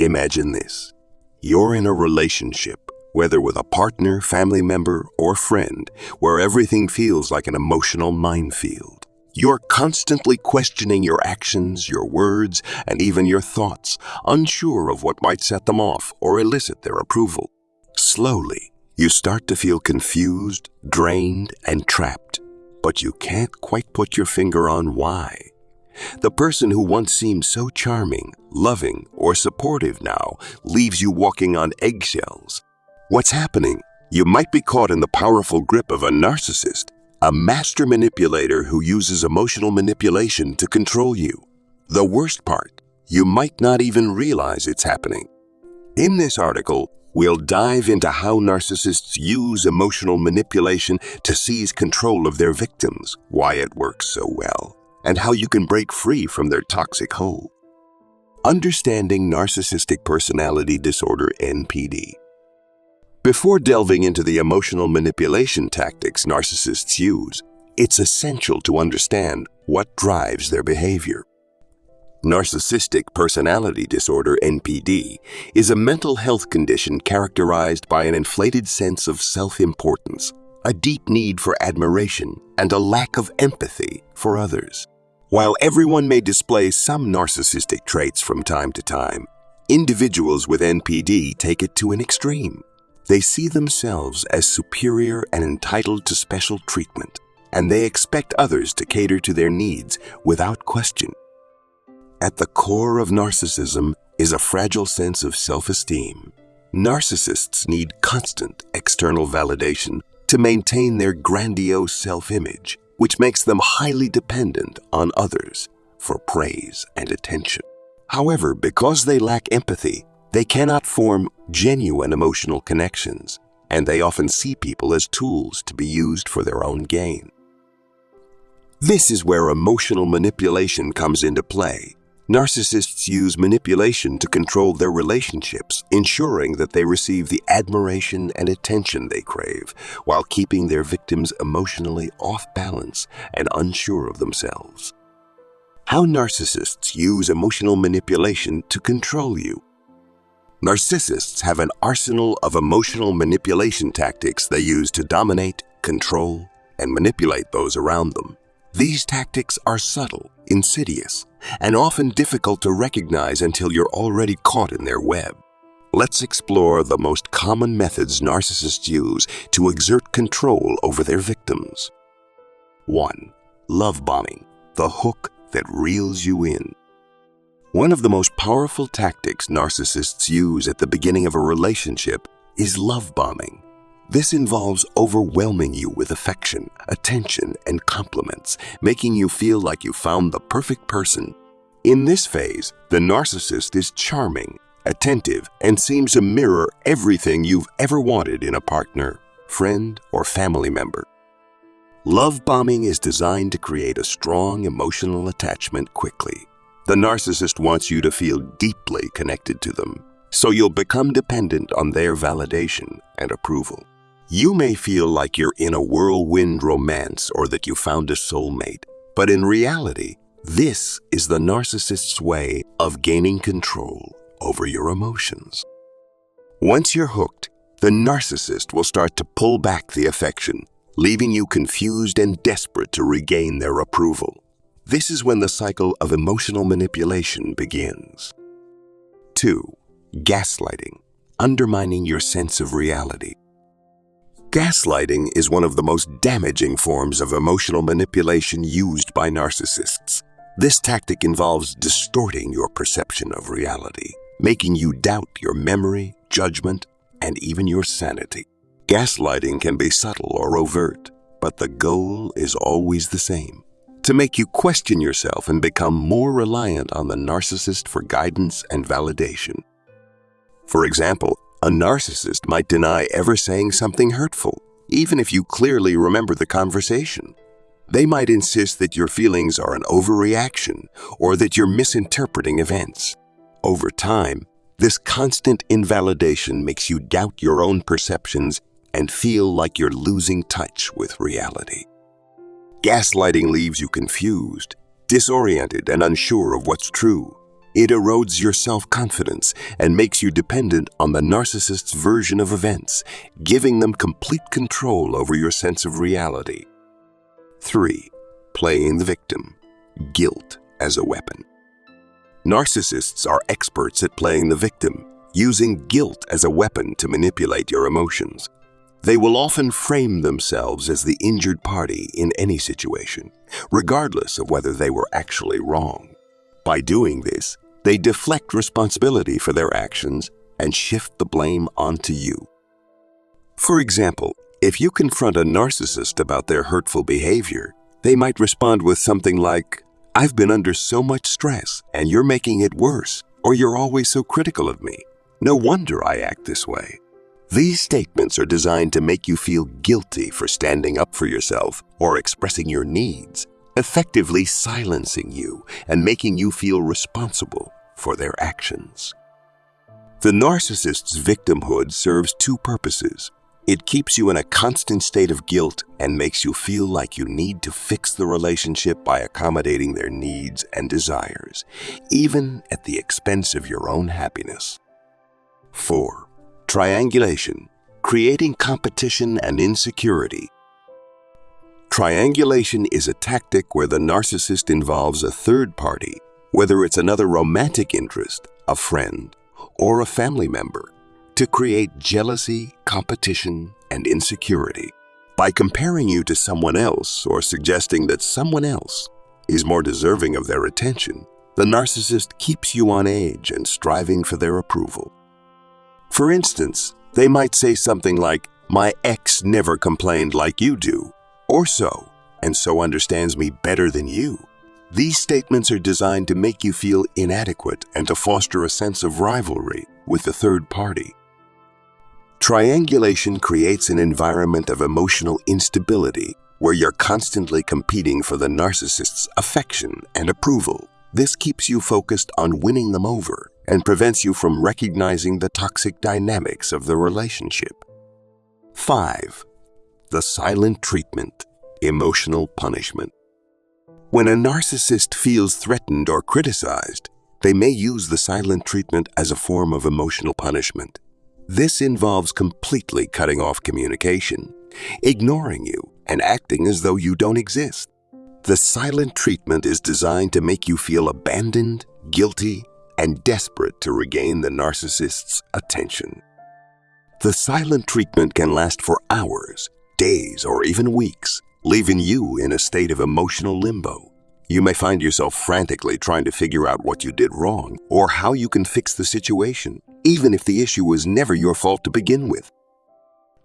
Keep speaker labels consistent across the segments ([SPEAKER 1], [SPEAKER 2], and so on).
[SPEAKER 1] Imagine this. You're in a relationship, whether with a partner, family member, or friend, where everything feels like an emotional minefield. You're constantly questioning your actions, your words, and even your thoughts, unsure of what might set them off or elicit their approval. Slowly, you start to feel confused, drained, and trapped, but you can't quite put your finger on why. The person who once seemed so charming, loving, or supportive now leaves you walking on eggshells. What's happening? You might be caught in the powerful grip of a narcissist, a master manipulator who uses emotional manipulation to control you. The worst part, you might not even realize it's happening. In this article, we'll dive into how narcissists use emotional manipulation to seize control of their victims, why it works so well, and how you can break free from their toxic hold. Understanding Narcissistic Personality Disorder (NPD). Before delving into the emotional manipulation tactics narcissists use, it's essential to understand what drives their behavior. Narcissistic Personality Disorder (NPD) is a mental health condition characterized by an inflated sense of self-importance, a deep need for admiration, and a lack of empathy for others. While everyone may display some narcissistic traits from time to time, individuals with NPD take it to an extreme. They see themselves as superior and entitled to special treatment, and they expect others to cater to their needs without question. At the core of narcissism is a fragile sense of self-esteem. Narcissists need constant external validation to maintain their grandiose self-image, which makes them highly dependent on others for praise and attention. However, because they lack empathy, they cannot form genuine emotional connections, and they often see people as tools to be used for their own gain. This is where emotional manipulation comes into play. Narcissists use manipulation to control their relationships, ensuring that they receive the admiration and attention they crave, while keeping their victims emotionally off balance and unsure of themselves. How narcissists use emotional manipulation to control you. Narcissists have an arsenal of emotional manipulation tactics they use to dominate, control, and manipulate those around them. These tactics are subtle, insidious, and often difficult to recognize until you're already caught in their web. Let's explore the most common methods narcissists use to exert control over their victims. 1. Love bombing, the hook that reels you in. One of the most powerful tactics narcissists use at the beginning of a relationship is love bombing. This involves overwhelming you with affection, attention, and compliments, making you feel like you found the perfect person. In this phase, the narcissist is charming, attentive, and seems to mirror everything you've ever wanted in a partner, friend, or family member. Love bombing is designed to create a strong emotional attachment quickly. The narcissist wants you to feel deeply connected to them, so you'll become dependent on their validation and approval. You may feel like you're in a whirlwind romance or that you found a soulmate, but in reality, this is the narcissist's way of gaining control over your emotions. Once you're hooked, the narcissist will start to pull back the affection, leaving you confused and desperate to regain their approval. This is when the cycle of emotional manipulation begins. 2. Gaslighting, undermining your sense of reality. Gaslighting is one of the most damaging forms of emotional manipulation used by narcissists. This tactic involves distorting your perception of reality, making you doubt your memory, judgment, and even your sanity. Gaslighting can be subtle or overt, but the goal is always the same: to make you question yourself and become more reliant on the narcissist for guidance and validation. For example, a narcissist might deny ever saying something hurtful, even if you clearly remember the conversation. They might insist that your feelings are an overreaction or that you're misinterpreting events. Over time, this constant invalidation makes you doubt your own perceptions and feel like you're losing touch with reality. Gaslighting leaves you confused, disoriented, and unsure of what's true. It erodes your self-confidence and makes you dependent on the narcissist's version of events, giving them complete control over your sense of reality. 3. Playing the victim. Guilt as a weapon. Narcissists are experts at playing the victim, using guilt as a weapon to manipulate your emotions. They will often frame themselves as the injured party in any situation, regardless of whether they were actually wrong. By doing this, they deflect responsibility for their actions and shift the blame onto you. For example, if you confront a narcissist about their hurtful behavior, they might respond with something like, "I've been under so much stress and you're making it worse, or you're always so critical of me. No wonder I act this way." These statements are designed to make you feel guilty for standing up for yourself or expressing your needs, effectively silencing you and making you feel responsible for their actions. The narcissist's victimhood serves two purposes. It keeps you in a constant state of guilt and makes you feel like you need to fix the relationship by accommodating their needs and desires, even at the expense of your own happiness. 4. Triangulation, creating competition and insecurity. Triangulation is a tactic where the narcissist involves a third party, whether it's another romantic interest, a friend, or a family member, to create jealousy, competition, and insecurity. By comparing you to someone else or suggesting that someone else is more deserving of their attention, the narcissist keeps you on edge and striving for their approval. For instance, they might say something like, "My ex never complained like you do," or so, and so understands me better than you. These statements are designed to make you feel inadequate and to foster a sense of rivalry with the third party. Triangulation creates an environment of emotional instability where you're constantly competing for the narcissist's affection and approval. This keeps you focused on winning them over and prevents you from recognizing the toxic dynamics of the relationship. 5. The silent treatment, emotional punishment. When a narcissist feels threatened or criticized, they may use the silent treatment as a form of emotional punishment. This involves completely cutting off communication, ignoring you, and acting as though you don't exist. The silent treatment is designed to make you feel abandoned, guilty, and desperate to regain the narcissist's attention. The silent treatment can last for hours, days, or even weeks, leaving you in a state of emotional limbo. You may find yourself frantically trying to figure out what you did wrong or how you can fix the situation, even if the issue was never your fault to begin with.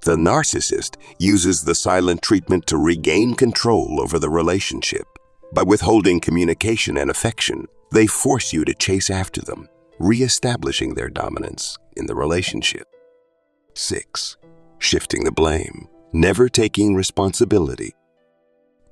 [SPEAKER 1] The narcissist uses the silent treatment to regain control over the relationship. By withholding communication and affection, they force you to chase after them, reestablishing their dominance in the relationship. 6. Shifting the blame, never taking responsibility.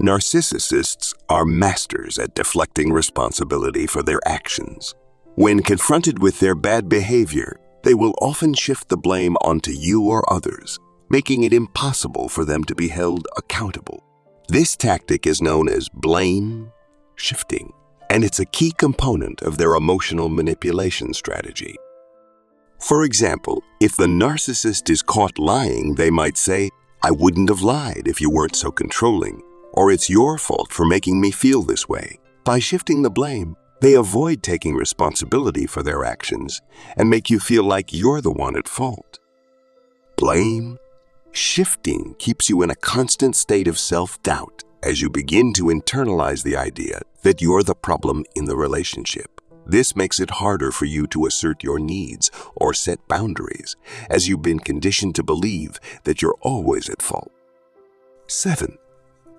[SPEAKER 1] Narcissists are masters at deflecting responsibility for their actions. When confronted with their bad behavior, they will often shift the blame onto you or others, making it impossible for them to be held accountable. This tactic is known as blame shifting, and it's a key component of their emotional manipulation strategy. For example, if the narcissist is caught lying, they might say, "I wouldn't have lied if you weren't so controlling," or "It's your fault for making me feel this way." By shifting the blame, they avoid taking responsibility for their actions and make you feel like you're the one at fault. Blame shifting keeps you in a constant state of self-doubt as you begin to internalize the idea that you're the problem in the relationship. This makes it harder for you to assert your needs or set boundaries, as you've been conditioned to believe that you're always at fault. 7.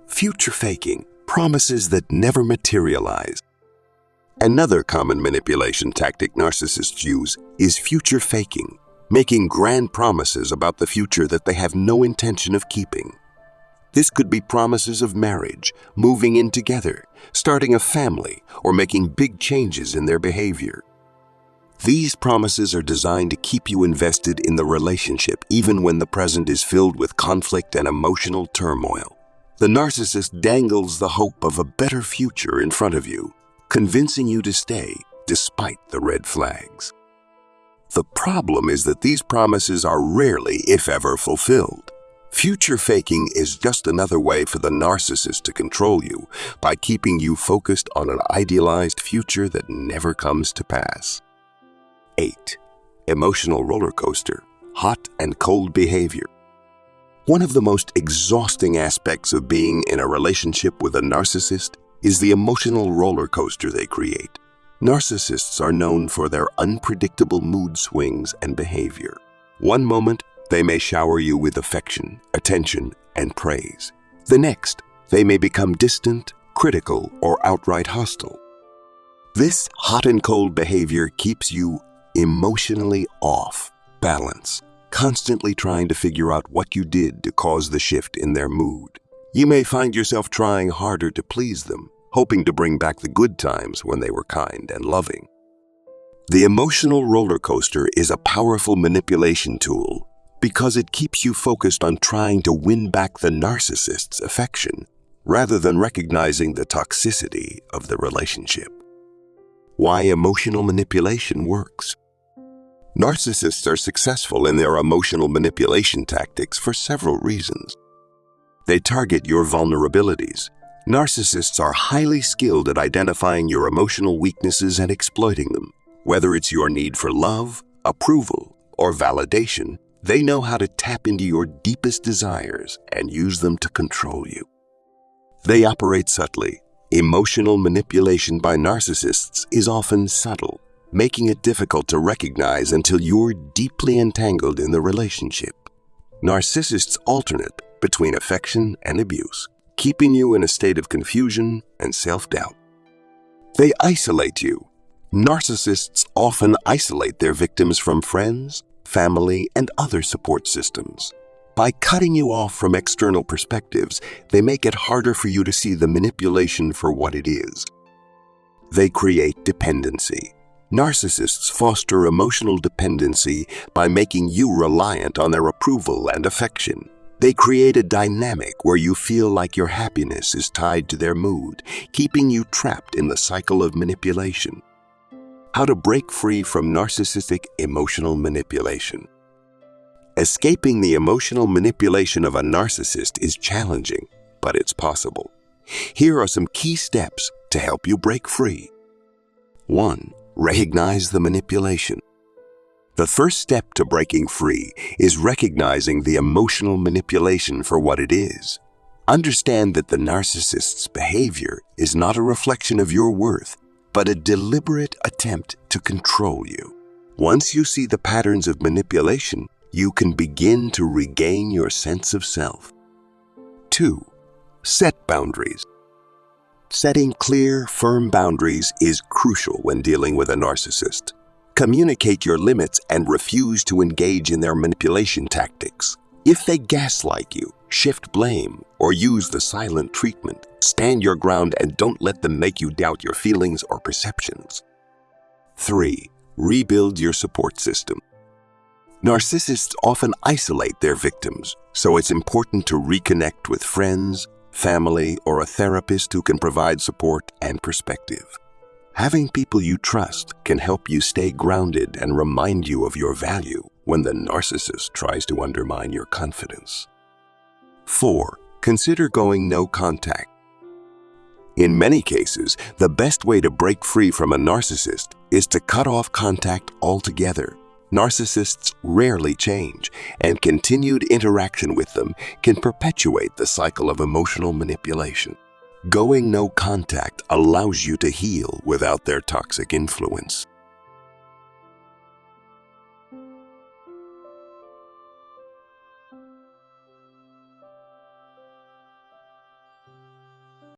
[SPEAKER 1] Future faking, promises that never materialize. Another common manipulation tactic narcissists use is future faking, making grand promises about the future that they have no intention of keeping. This could be promises of marriage, moving in together, starting a family, or making big changes in their behavior. These promises are designed to keep you invested in the relationship even when the present is filled with conflict and emotional turmoil. The narcissist dangles the hope of a better future in front of you, convincing you to stay despite the red flags. The problem is that these promises are rarely, if ever, fulfilled. Future faking is just another way for the narcissist to control you by keeping you focused on an idealized future that never comes to pass. 8. Emotional roller coaster, hot and cold behavior. One of the most exhausting aspects of being in a relationship with a narcissist is the emotional roller coaster they create. Narcissists are known for their unpredictable mood swings and behavior. One moment, they may shower you with affection, attention, and praise. The next, they may become distant, critical, or outright hostile. This hot and cold behavior keeps you emotionally off balance, constantly trying to figure out what you did to cause the shift in their mood. You may find yourself trying harder to please them, hoping to bring back the good times when they were kind and loving. The emotional roller coaster is a powerful manipulation tool because it keeps you focused on trying to win back the narcissist's affection rather than recognizing the toxicity of the relationship. Why emotional manipulation works. Narcissists are successful in their emotional manipulation tactics for several reasons. They target your vulnerabilities. Narcissists are highly skilled at identifying your emotional weaknesses and exploiting them. Whether it's your need for love, approval, or validation, they know how to tap into your deepest desires and use them to control you. They operate subtly. Emotional manipulation by narcissists is often subtle, making it difficult to recognize until you're deeply entangled in the relationship. Narcissists alternate between affection and abuse, keeping you in a state of confusion and self-doubt. They isolate you. Narcissists often isolate their victims from friends, family, and other support systems. By cutting you off from external perspectives, they make it harder for you to see the manipulation for what it is. They create dependency. Narcissists foster emotional dependency by making you reliant on their approval and affection. They create a dynamic where you feel like your happiness is tied to their mood, keeping you trapped in the cycle of manipulation. How to break free from narcissistic emotional manipulation. Escaping the emotional manipulation of a narcissist is challenging, but it's possible. Here are some key steps to help you break free. 1. Recognize the manipulation. The first step to breaking free is recognizing the emotional manipulation for what it is. Understand that the narcissist's behavior is not a reflection of your worth, but a deliberate attempt to control you. Once you see the patterns of manipulation, you can begin to regain your sense of self. 2. Set boundaries. Setting clear, firm boundaries is crucial when dealing with a narcissist. Communicate your limits and refuse to engage in their manipulation tactics. If they gaslight you, shift blame, or use the silent treatment, stand your ground and don't let them make you doubt your feelings or perceptions. 3. Rebuild your support system. Narcissists often isolate their victims, so it's important to reconnect with friends, family, or a therapist who can provide support and perspective. Having people you trust can help you stay grounded and remind you of your value when the narcissist tries to undermine your confidence. 4. Consider going no contact. In many cases, the best way to break free from a narcissist is to cut off contact altogether. Narcissists rarely change, and continued interaction with them can perpetuate the cycle of emotional manipulation. Going no contact allows you to heal without their toxic influence.